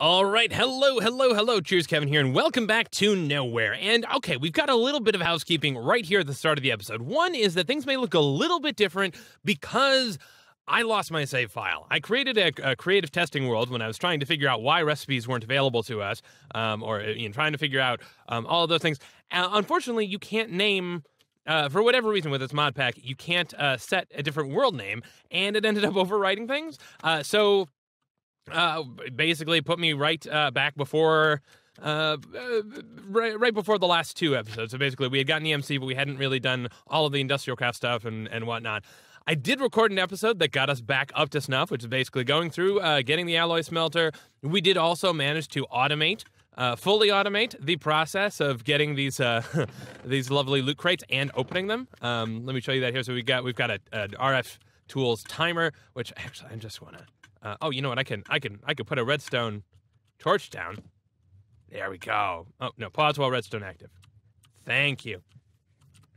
All right, hello, Cheerskevin here, and welcome back to Nowhere. And okay, we've got a little bit of housekeeping right here at the start of the episode. One is that things may look a little bit different because I lost my save file. I created a creative testing world when I was trying to figure out why recipes weren't available to us, or trying to figure out all of those things. Unfortunately, you can't name. For whatever reason with this mod pack, you can't set a different world name, and it ended up overwriting things. So basically put me right back before right before the last two episodes. So basically we had gotten EMC, but we hadn't really done all of the industrial craft stuff and whatnot. I did record an episode that got us back up to snuff, which is basically going through getting the alloy smelter. We did also manage to automate, fully automate the process of getting these these lovely loot crates and opening them. Let me show you that here. So we've got an RF tools timer, which actually I just want to. Oh, you know what? I could put a redstone torch down. There we go. Oh no, pause while redstone active. Thank you.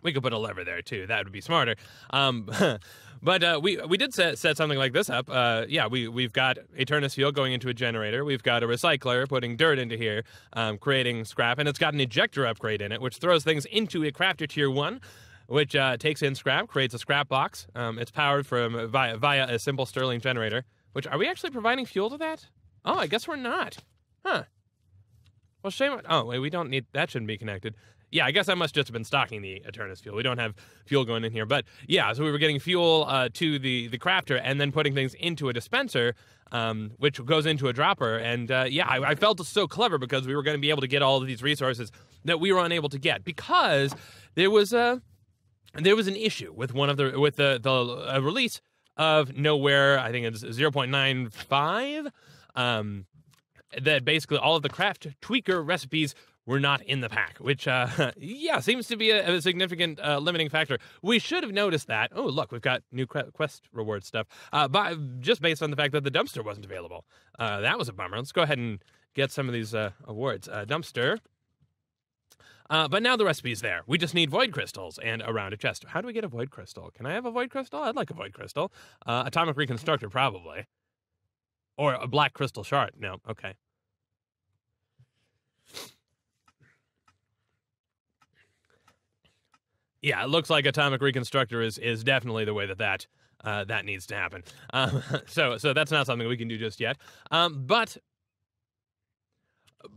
We could put a lever there too. That would be smarter. But we did set something like this up. Yeah, we've got a Turnus fuel going into a generator. We've got a recycler putting dirt into here, creating scrap, and it's got an ejector upgrade in it, which throws things into a crafter tier 1. Which takes in scrap, creates a scrap box. It's powered from via a simple Stirling generator. Which, are we actually providing fuel to that? Oh, I guess we're not. Huh. Well, shame. Oh, wait, we don't need. That shouldn't be connected. Yeah, I guess I must just have been stocking the Eternus fuel. We don't have fuel going in here. But yeah, so we were getting fuel to the crafter and then putting things into a dispenser, which goes into a dropper. And yeah, I felt so clever because we were going to be able to get all of these resources that we were unable to get because there was an issue with the release of Nowhere. I think it's 0.95. That basically all of the craft tweaker recipes were not in the pack, which, yeah, seems to be a significant limiting factor. We should have noticed that. Oh, look, we've got new quest reward stuff, just based on the fact that the dumpster wasn't available. That was a bummer. Let's go ahead and get some of these awards. Dumpster. But now the recipe's there. We just need void crystals and a rounded chest. How do we get a void crystal? Can I have a void crystal? I'd like a void crystal. Atomic reconstructor, probably. Or a black crystal shard. No, okay. Yeah, it looks like atomic reconstructor is definitely the way that needs to happen. So that's not something we can do just yet. But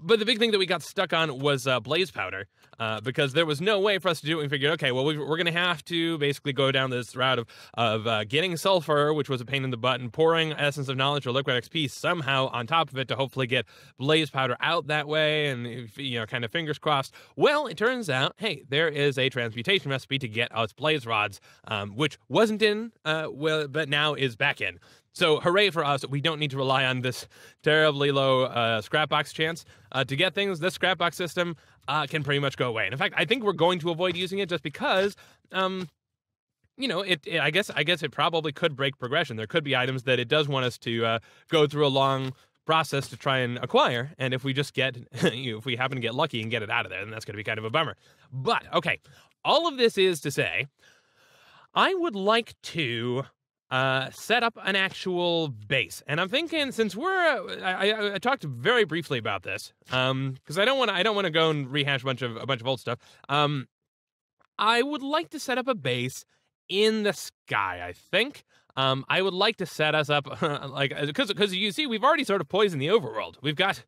the big thing that we got stuck on was blaze powder, because there was no way for us to do it. We figured, okay, well, we're going to have to basically go down this route of getting sulfur, which was a pain in the butt, and pouring essence of knowledge or liquid XP somehow on top of it to hopefully get blaze powder out that way, and kind of fingers crossed. Well, it turns out, hey, there is a transmutation recipe to get us blaze rods, which wasn't in, but now is back in. So hooray for us. We don't need to rely on this terribly low scrap box chance to get things. This scrap box system can pretty much go away. And in fact, I think we're going to avoid using it just because, I guess it probably could break progression. There could be items that it does want us to go through a long process to try and acquire. And if we just get, if we happen to get lucky and get it out of there, then that's going to be kind of a bummer. But, okay, all of this is to say, I would like to set up an actual base, and I'm thinking, since I talked very briefly about this, because I don't want to go and rehash a bunch of old stuff. I would like to set up a base in the sky. I think I would like to set us up because you see, we've already sort of poisoned the overworld. We've got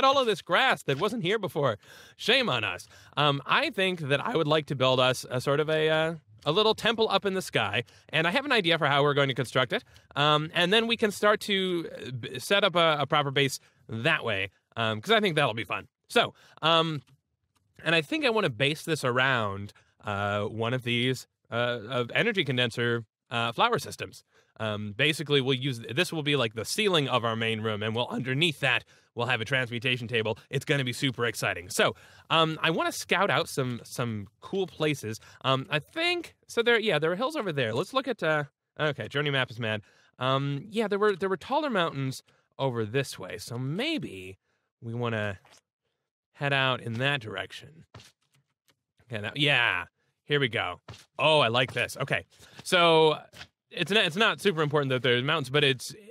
all of this grass that wasn't here before. Shame on us. I think that I would like to build us a sort of a little temple up in the sky, and I have an idea for how we're going to construct it, and then we can start to set up a proper base that way, because I think that'll be fun. So, and I think I want to base this around one of these energy condenser flower systems. Basically, we'll use this will be like the ceiling of our main room, and underneath that we'll have a transmutation table. It's going to be super exciting. So, I want to scout out some cool places. I think so. There are hills over there. Let's look at. Okay, journey map is mad. Yeah, there were taller mountains over this way. So maybe we want to head out in that direction. Okay, now, yeah. Here we go. Oh, I like this. Okay, so it's not super important that there's mountains, but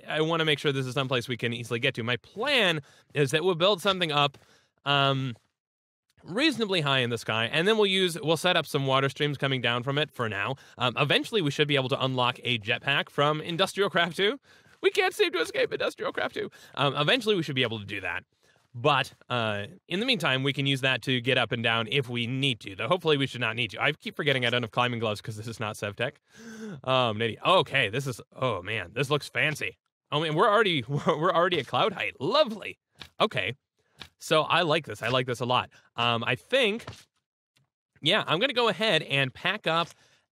I want to make sure this is someplace we can easily get to. My plan is that we'll build something up reasonably high in the sky, and then we'll set up some water streams coming down from it for now. Eventually, we should be able to unlock a jetpack from Industrial Craft 2. We can't seem to escape Industrial Craft 2. Eventually, we should be able to do that. But in the meantime, we can use that to get up and down if we need to. Though hopefully we should not need to. I keep forgetting I don't have climbing gloves because this is not SevTech. Okay, oh man, this looks fancy. Oh man, we're already at cloud height. Lovely. Okay, so I like this. I like this a lot. I think, yeah, I'm gonna go ahead and pack up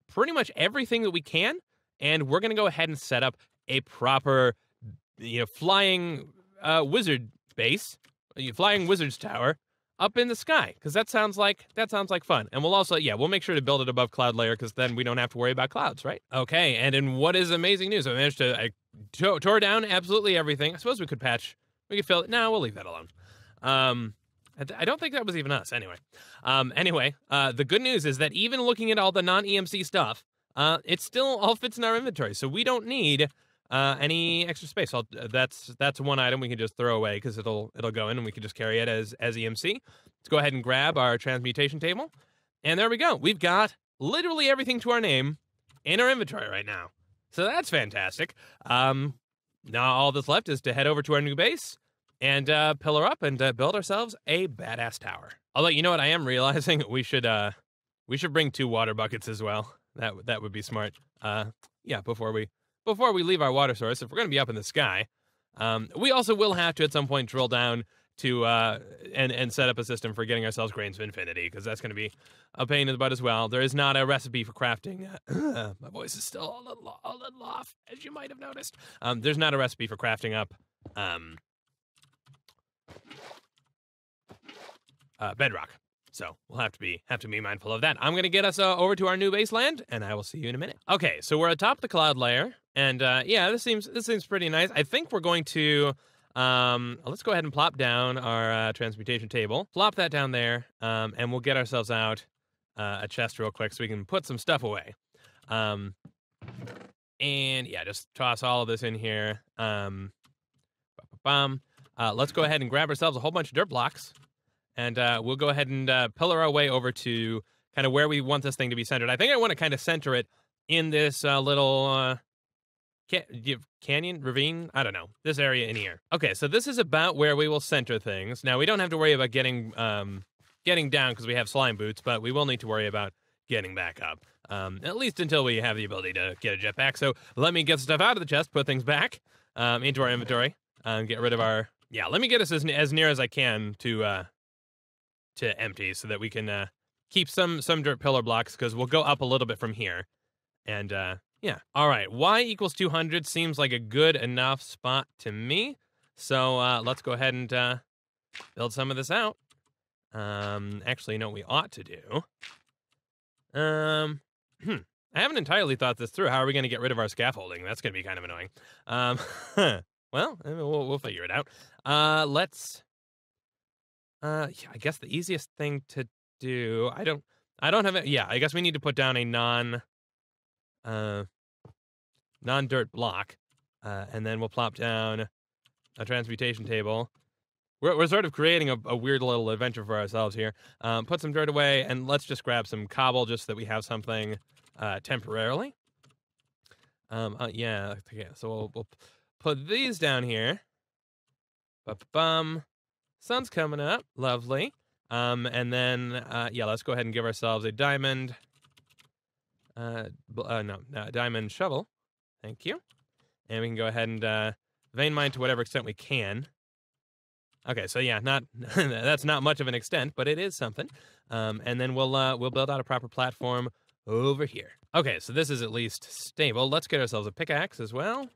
pretty much everything that we can, and we're gonna go ahead and set up a proper, flying wizard base. Flying Wizard's Tower up in the sky, because that sounds like fun. And we'll also, we'll make sure to build it above cloud layer, because then we don't have to worry about clouds, right? Okay, and in what is amazing news, I tore down absolutely everything. I suppose we could fill it. No, we'll leave that alone. I don't think that was even us, anyway. The good news is that even looking at all the non-EMC stuff, it still all fits in our inventory, so we don't need any extra space. That's one item we can just throw away because it'll go in and we can just carry it as EMC. Let's go ahead and grab our transmutation table. And there we go. We've got literally everything to our name in our inventory right now. So that's fantastic. Now all that's left is to head over to our new base and pillar up and build ourselves a badass tower. Although, you know what I am realizing? We should bring 2 water buckets as well. That would be smart. Before we leave our water source, if we're going to be up in the sky, we also will have to at some point drill down to and set up a system for getting ourselves grains of infinity, because that's going to be a pain in the butt as well. There is not a recipe for crafting. My voice is still a little off, as you might have noticed. There's not a recipe for crafting up bedrock. So we'll have to be mindful of that. I'm going to get us over to our new baseland, and I will see you in a minute. Okay, so we're atop the cloud layer, and this seems pretty nice. I think we're going to let's go ahead and plop down our transmutation table. Plop that down there, and we'll get ourselves out a chest real quick so we can put some stuff away. Just toss all of this in here. Let's go ahead and grab ourselves a whole bunch of dirt blocks. And we'll go ahead and pillar our way over to kind of where we want this thing to be centered. I think I want to kind of center it in this little canyon, ravine? I don't know. This area in here. Okay, so this is about where we will center things. Now, we don't have to worry about getting down because we have slime boots, but we will need to worry about getting back up. At least until we have the ability to get a jetpack. So let me get stuff out of the chest, put things back into our inventory, get rid of our... Yeah, let me get us as near as I can to empty so that we can keep some dirt pillar blocks, because we'll go up a little bit from here. And all right, y equals 200 seems like a good enough spot to me. So let's go ahead and build some of this out. Actually, you know what we ought to do? I haven't entirely thought this through. How are we going to get rid of our scaffolding? That's going to be kind of annoying. Well, we'll figure it out. I guess the easiest thing to do, I don't have it. Yeah, I guess we need to put down a non-dirt block, and then we'll plop down a transmutation table. We're sort of creating a weird little adventure for ourselves here. Put some dirt away, and let's just grab some cobble just so that we have something temporarily. So we'll put these down here. Ba-bum. Sun's coming up. Lovely. And then, let's go ahead and give ourselves a diamond. Diamond shovel. Thank you. And we can go ahead and vein mine to whatever extent we can. Okay, so yeah, that's not much of an extent, but it is something. And then we'll build out a proper platform over here. Okay, so this is at least stable. Let's get ourselves a pickaxe as well.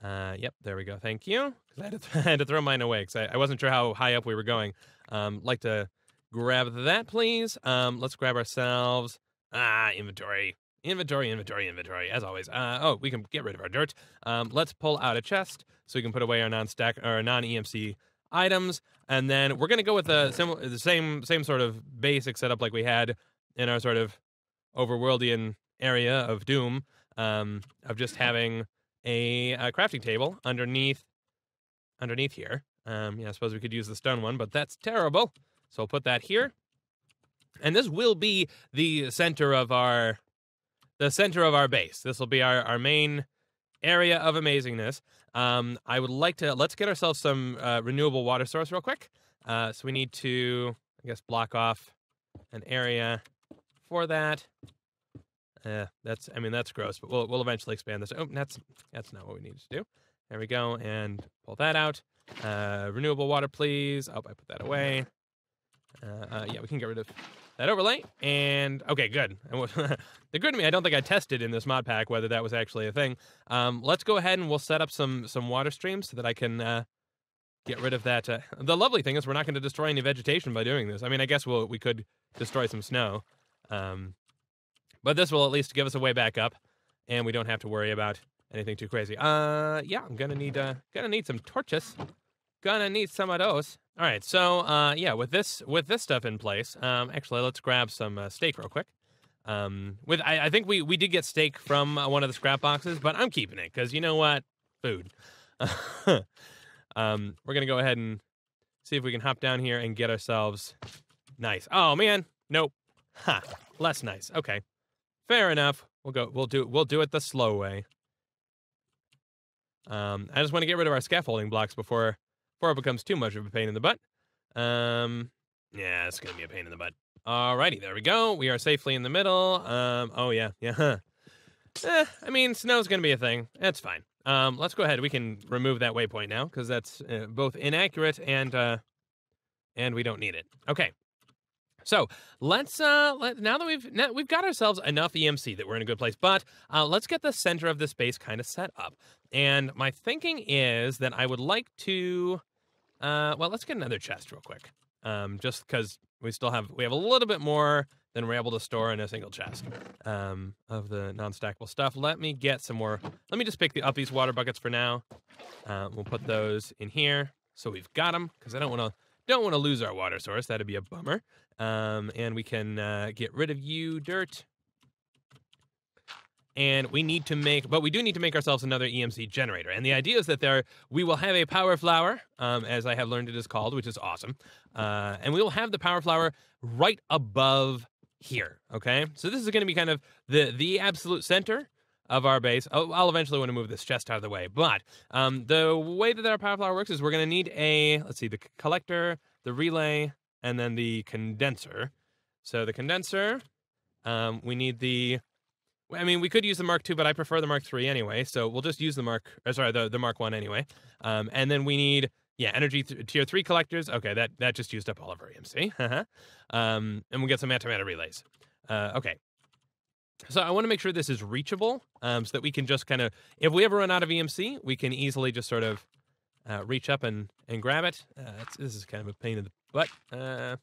Yep, there we go. Thank you. I had to throw mine away because I wasn't sure how high up we were going. Like to grab that, please. Let's grab ourselves inventory, as always. We can get rid of our dirt. Let's pull out a chest so we can put away our non-EMC items, and then we're gonna go with the same sort of basic setup like we had in our sort of overworldian area of Doom. of just having a crafting table underneath here. Yeah, I suppose we could use the stone one, but that's terrible. So we'll put that here. And this will be the center of our base. This will be our main area of amazingness. I would like to, let's get ourselves some renewable water source real quick. So we need to, I guess, block off an area for that. That's gross, but we'll eventually expand this. Oh, that's not what we need to do. There we go, and pull that out. Renewable water, please. Oh, I put that away. Yeah, we can get rid of that overlay. And okay, good. The good to me, I don't think I tested in this mod pack whether that was actually a thing. Let's go ahead and we'll set up some water streams so that I can get rid of that. The lovely thing is we're not going to destroy any vegetation by doing this. I mean, I guess we could destroy some snow, but this will at least give us a way back up, and we don't have to worry about anything too crazy. Yeah, I'm gonna need some torches. Gonna need some of those. All right, so yeah, with this stuff in place, actually, let's grab some steak real quick. I think we did get steak from one of the scrap boxes, but I'm keeping it because you know what, food. We're gonna go ahead and see if we can hop down here and get ourselves nice. Oh man, nope. Ha, less nice. Okay, fair enough. We'll do it the slow way. I just want to get rid of our scaffolding blocks before it becomes too much of a pain in the butt. Yeah, it's gonna be a pain in the butt. Alrighty, there we go. We are safely in the middle. Oh yeah. I mean, snow's gonna be a thing. That's fine. Let's go ahead. We can remove that waypoint now because that's both inaccurate and we don't need it. Okay. So let's now that we've got ourselves enough EMC that we're in a good place, but let's get the center of this base kind of set up. And my thinking is that I would like to, well, let's get another chest real quick, just because we have a little bit more than we're able to store in a single chest of the non-stackable stuff. Let me get some more. Let me just pick up these water buckets for now. We'll put those in here so we've got them because I don't want to lose our water source. That'd be a bummer. And we can get rid of you, dirt. And we do need to make ourselves another EMC generator. And the idea is that we will have a power flower, as I have learned it is called, which is awesome. And we will have the power flower right above here, okay? So this is going to be kind of the absolute center of our base. I'll eventually want to move this chest out of the way. But the way that our power flower works is we're going to need the collector, the relay, and then the condenser. So the condenser, we need we could use the Mark II, but I prefer the Mark III anyway. So we'll just use the Mark I anyway. And then we need, energy tier 3 collectors. Okay, that just used up all of our EMC. And we'll get some antimatter relays. Okay. So I want to make sure this is reachable, so that we can just kind of, if we ever run out of EMC, we can easily just sort of reach up and grab it. This is kind of a pain in the butt. There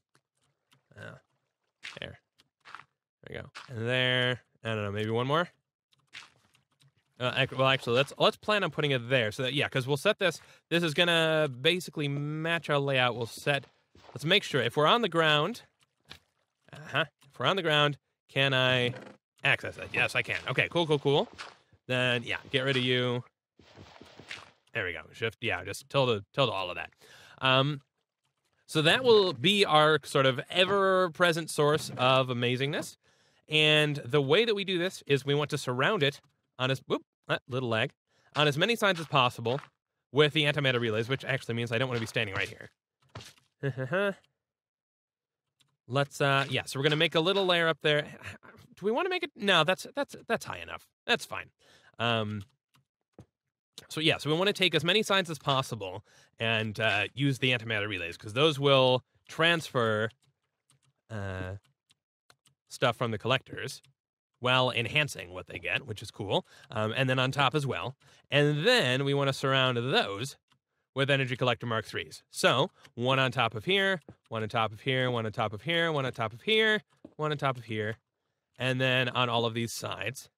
we go. And there. I don't know, maybe one more? Well, actually, let's plan on putting it there. So that, because we'll set this. This is going to basically match our layout. Let's make sure. If we're on the ground, can I access it? Yes, I can. Okay, cool. Then, get rid of you. There we go. Shift, just tilde all of that. So that will be our sort of ever-present source of amazingness. And the way that we do this is we want to surround it on little lag, on as many sides as possible with the antimatter relays, which actually means I don't want to be standing right here. Let's, so we're going to make a little layer up there. Do we want to make it? No, that's high enough. That's fine. So we want to take as many sides as possible and use the antimatter relays because those will transfer stuff from the collectors while enhancing what they get, which is cool. And then on top as well. And then we want to surround those with energy collector Mark IIIs. So one on top of here, one on top of here, one on top of here, one on top of here, one on top of here, and then on all of these sides.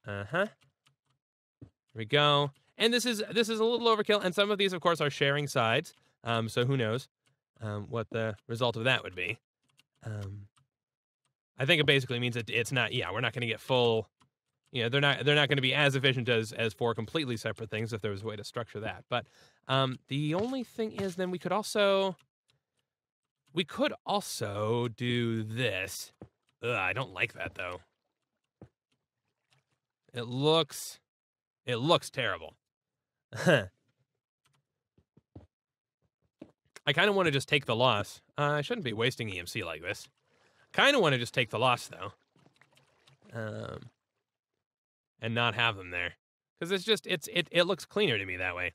There we go. And this is a little overkill, and some of these, of course, are sharing sides. So who knows what the result of that would be. I think it basically means that it's not, we're not going to get full you know, they're not going to be as efficient as 4 completely separate things if there was a way to structure that. But the only thing is, then we could also do this. Ugh, I don't like that though. It looks terrible. I kind of want to just take the loss. I shouldn't be wasting EMC like this. Kind of want to just take the loss though. And not have them there. Because it's just, it looks cleaner to me that way.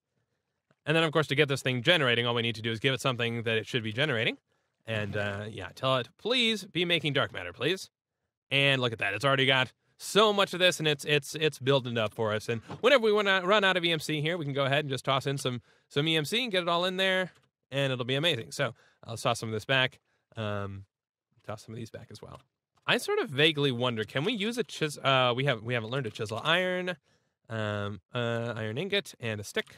And then, of course, to get this thing generating, all we need to do is give it something that it should be generating. And, yeah, tell it, please be making dark matter, please. And look at that. It's already got so much of this, and it's building up for us. And whenever we want to run out of EMC here, we can go ahead and just toss in some EMC and get it all in there, and it'll be amazing. So I'll toss some of this back. Toss some of these back as well. I sort of vaguely wonder, can we use a chisel? We haven't learned to chisel iron, iron ingot, and a stick.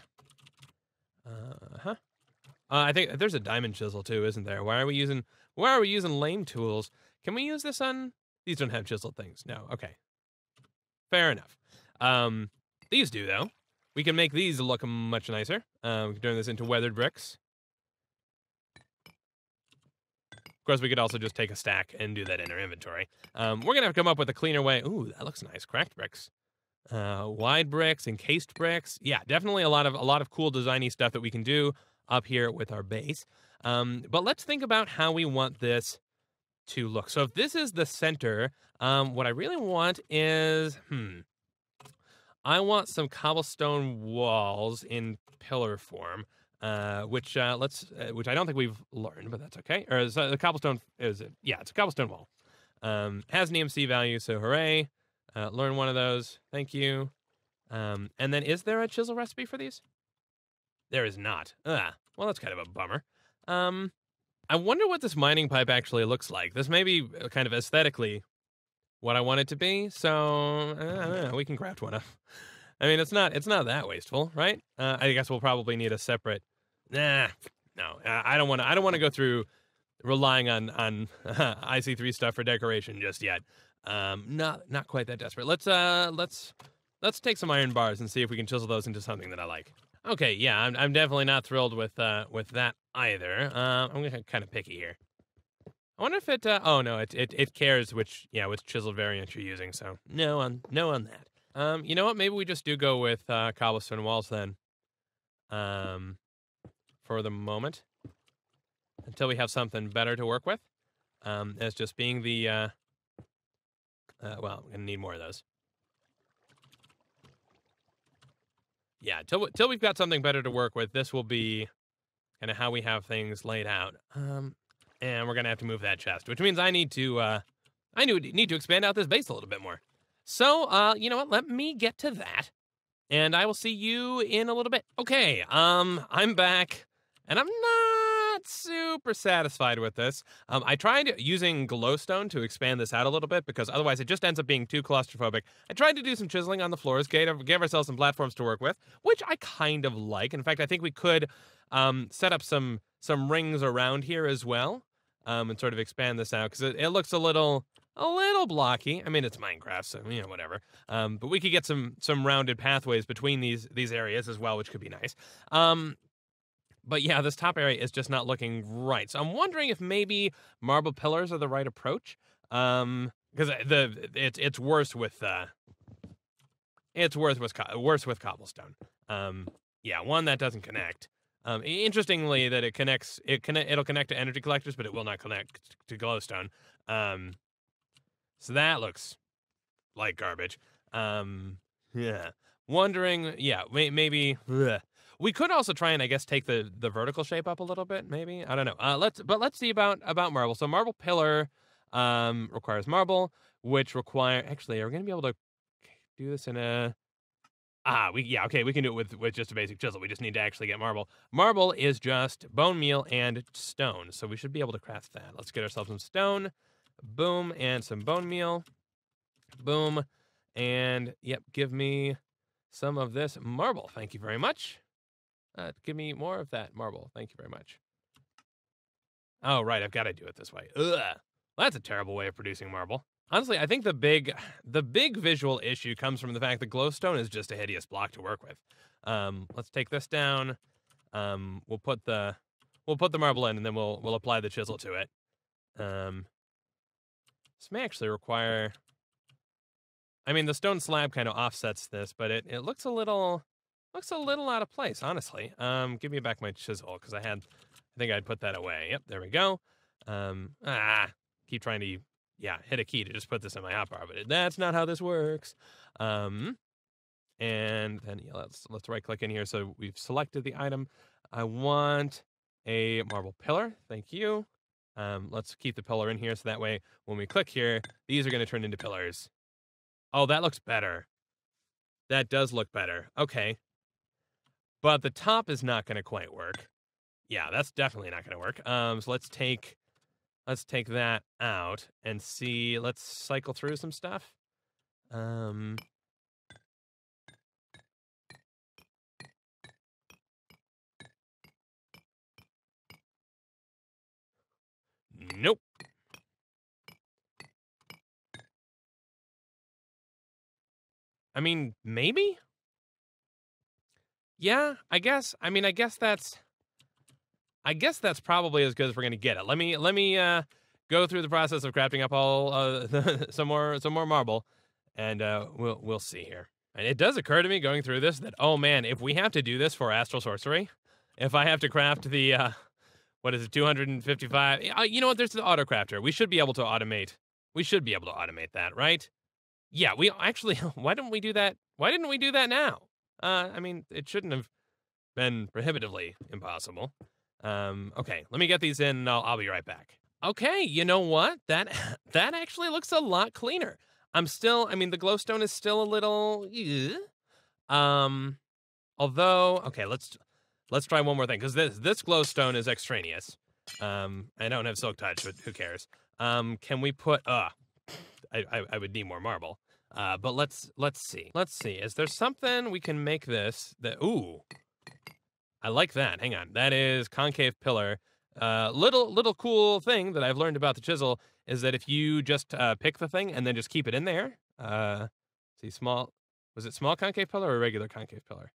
I think there's a diamond chisel too, isn't there? Why are we using lame tools? Can we use this on? These don't have chiseled things. No. Okay. Fair enough. These do though. We can make these look much nicer. We can turn this into weathered bricks. Of course, we could also just take a stack and do that in our inventory. We're gonna have to come up with a cleaner way. Ooh, that looks nice. Cracked bricks, wide bricks, encased bricks. Yeah, definitely a lot of cool designy stuff that we can do up here with our base. But let's think about how we want this to look. So if this is the center, what I really want is, I want some cobblestone walls in pillar form. Which I don't think we've learned, but that's okay. Or is the cobblestone? Yeah, it's a cobblestone wall. Has an EMC value, so hooray! Learn one of those. Thank you. And then, is there a chisel recipe for these? There is not. Well, that's kind of a bummer. I wonder what this mining pipe actually looks like. This may be kind of aesthetically what I want it to be. So I don't know, we can craft one up. I mean, it's not that wasteful, right? I guess we'll probably need a separate. No, I don't want to go through relying on IC3 stuff for decoration just yet. Not quite that desperate. Let's take some iron bars and see if we can chisel those into something that I like. Okay, yeah, I'm definitely not thrilled with that either. I'm kind of picky here. I wonder if it. Oh no, it cares which chisel variant you're using. So no on that. You know what? Maybe we just do go with cobblestone walls then. For the moment, until we have something better to work with. As just being the. Well, I'm gonna need more of those. Yeah, till we've got something better to work with, this will be kind of how we have things laid out. And we're gonna have to move that chest, which means I need to expand out this base a little bit more. So, you know what? Let me get to that, and I will see you in a little bit. Okay, I'm back, and I'm not super satisfied with this. I tried using glowstone to expand this out a little bit because otherwise it just ends up being too claustrophobic. I tried to do some chiseling on the floors, gave ourselves some platforms to work with, which I kind of like. In fact, I think we could set up some rings around here as well, and sort of expand this out because it looks a little blocky. I mean, it's Minecraft, so you know, whatever. But we could get some rounded pathways between these areas as well, which could be nice. But yeah, this top area is just not looking right. So I'm wondering if maybe marble pillars are the right approach. Because it's worse with cobblestone. Yeah, one that doesn't connect. Interestingly, that it'll connect to energy collectors, but it will not connect to glowstone. So that looks like garbage. Yeah. Wondering, yeah, maybe. Ugh. We could also try and, I guess, take the vertical shape up a little bit, maybe. I don't know. Let's see about marble. So marble pillar requires marble, which actually, are we gonna be able to do this in a we can do it with just a basic chisel. We just need to actually get marble. Marble is just bone meal and stone, so we should be able to craft that. Let's get ourselves some stone, boom, and some bone meal, boom, and yep, give me some of this marble. Thank you very much. Give me more of that marble. Thank you very much. Oh, right. I've got to do it this way. Ugh. Well, that's a terrible way of producing marble. Honestly, I think the big visual issue comes from the fact that glowstone is just a hideous block to work with. Let's take this down. We'll put the marble in, and then we'll apply the chisel to it. This may actually require. I mean, the stone slab kind of offsets this, but it looks a little out of place, honestly. Give me back my chisel because I think I'd put that away. Yep, there we go. Keep trying to hit a key to just put this in my hotbar, but that's not how this works. And then let's right click in here. So we've selected the item. I want a marble pillar. Thank you. Let's keep the pillar in here so that way when we click here, these are going to turn into pillars. Oh, that looks better. That does look better. Okay. But the top is not going to quite work. Yeah, that's definitely not going to work. So let's take that out and see. Let's cycle through some stuff. Nope. I mean, maybe? Yeah, I guess that's probably as good as we're gonna get it. Let me go through the process of crafting up all some more marble, and we'll see here. And it does occur to me going through this that, oh man, if we have to do this for astral sorcery, if I have to craft the what is it, 255? You know what? There's the auto crafter. We should be able to automate. We should be able to automate that, right? Yeah, we actually. Why didn't we do that? Why didn't we do that now? I mean, it shouldn't have been prohibitively impossible. Okay, let me get these in, and I'll be right back. Okay, you know what? That actually looks a lot cleaner. I mean, the glowstone is still a little. Although, okay, let's try one more thing because this glowstone is extraneous. I don't have silk touch, but who cares? Can we put? I would need more marble. But let's see. Let's see. Is there something we can make this that? Ooh, I like that. Hang on. That is concave pillar. Little cool thing that I've learned about the chisel is that if you just pick the thing and then just keep it in there. See, small. Was it small concave pillar or regular concave pillar?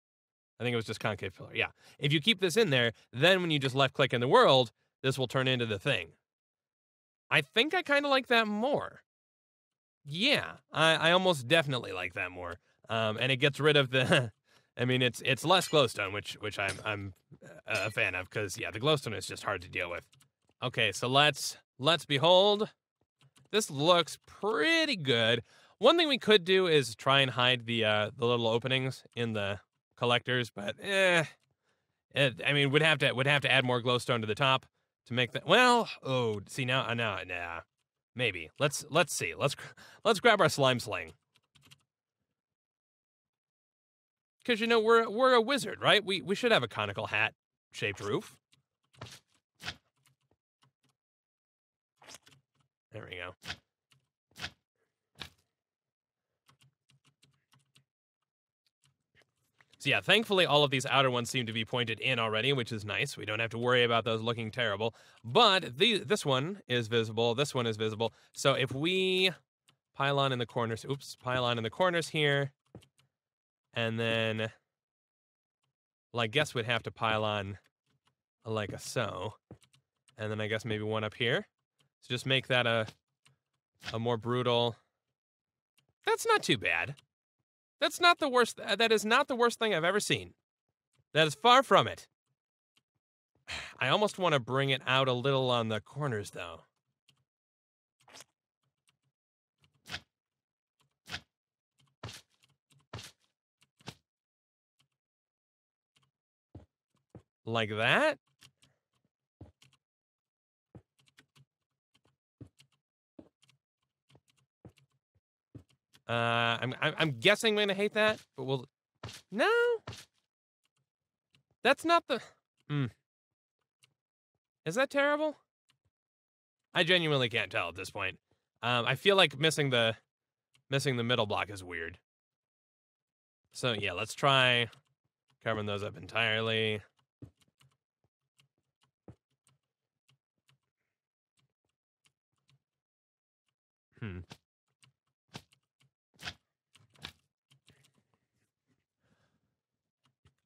I think it was just concave pillar. Yeah. If you keep this in there, then when you just left click in the world, this will turn into the thing. I think I kind of like that more. Yeah, I almost definitely like that more. And it gets rid of the. I mean, it's less glowstone, which I'm a fan of because yeah, the glowstone is just hard to deal with. Okay, so let's behold. This looks pretty good. One thing we could do is try and hide the little openings in the collectors, but I mean, would have to add more glowstone to the top to make that. Well, oh, see now, nah. Maybe. Let's see. Let's grab our slime sling. Because you know we're a wizard, right? We should have a conical hat shaped roof. There we go. So yeah, thankfully all of these outer ones seem to be pointed in already, which is nice. We don't have to worry about those looking terrible. But this one is visible. This one is visible. So if we pylon in the corners, pylon in the corners here, and then, well, I guess we'd have to pylon like a so, and then I guess maybe one up here. So just make that a more brutal. That's not too bad. That's not the worst. That is not the worst thing I've ever seen. That is far from it. I almost want to bring it out a little on the corners, though. Like that? I'm guessing I'm gonna hate that, but we'll. No, that's not the. Is that terrible? I genuinely can't tell at this point. I feel like missing the middle block is weird. So yeah, let's try covering those up entirely.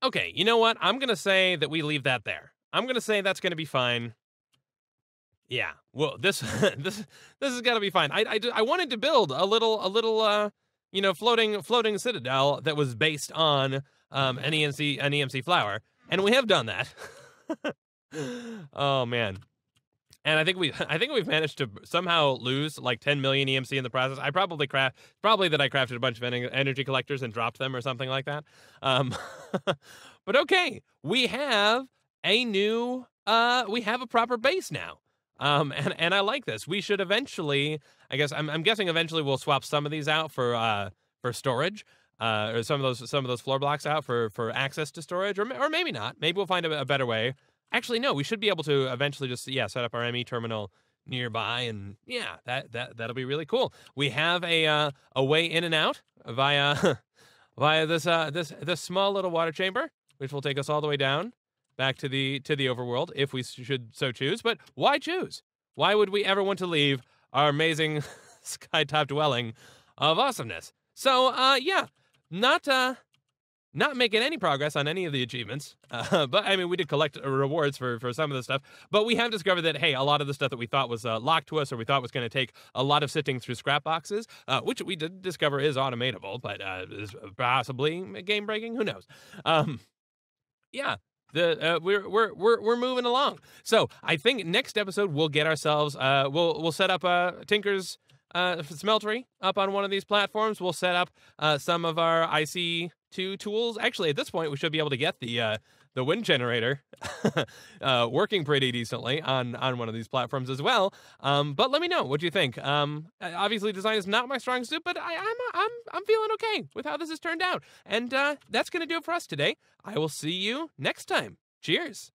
Okay, you know what? I'm gonna say that we leave that there. I'm gonna say that's gonna be fine. Yeah. Well, this this has got to be fine. I wanted to build a little floating citadel that was based on an EMC flower, and we have done that. Oh man. And I think we've managed to somehow lose like 10 million EMC in the process. I probably that I crafted a bunch of energy collectors and dropped them or something like that. But okay, we have a proper base now. And I like this. We should eventually, I guess I'm guessing eventually we'll swap some of these out for storage. Or some of those floor blocks out for access to storage, or maybe not. Maybe we'll find a better way. Actually, no, we should be able to eventually just set up our ME terminal nearby, and that'll be really cool. We have a way in and out via this small little water chamber, which will take us all the way down back to the overworld if we should so choose. But why choose? Why would we ever want to leave our amazing skytop dwelling of awesomeness? So not making any progress on any of the achievements, but I mean, we did collect rewards for some of the stuff, but we have discovered that, hey, a lot of the stuff that we thought was locked to us, or we thought was going to take a lot of sifting through scrap boxes, which we did discover is automatable, but is possibly game breaking. Who knows? We're moving along. So I think next episode we'll get ourselves we'll set up Tinker's smeltery up on one of these platforms. We'll set up some of our IC2 tools. Actually, at this point, we should be able to get the wind generator working pretty decently on one of these platforms as well. But let me know what you think. Obviously, design is not my strong suit, but I'm feeling okay with how this has turned out. And that's gonna do it for us today. I will see you next time. Cheers.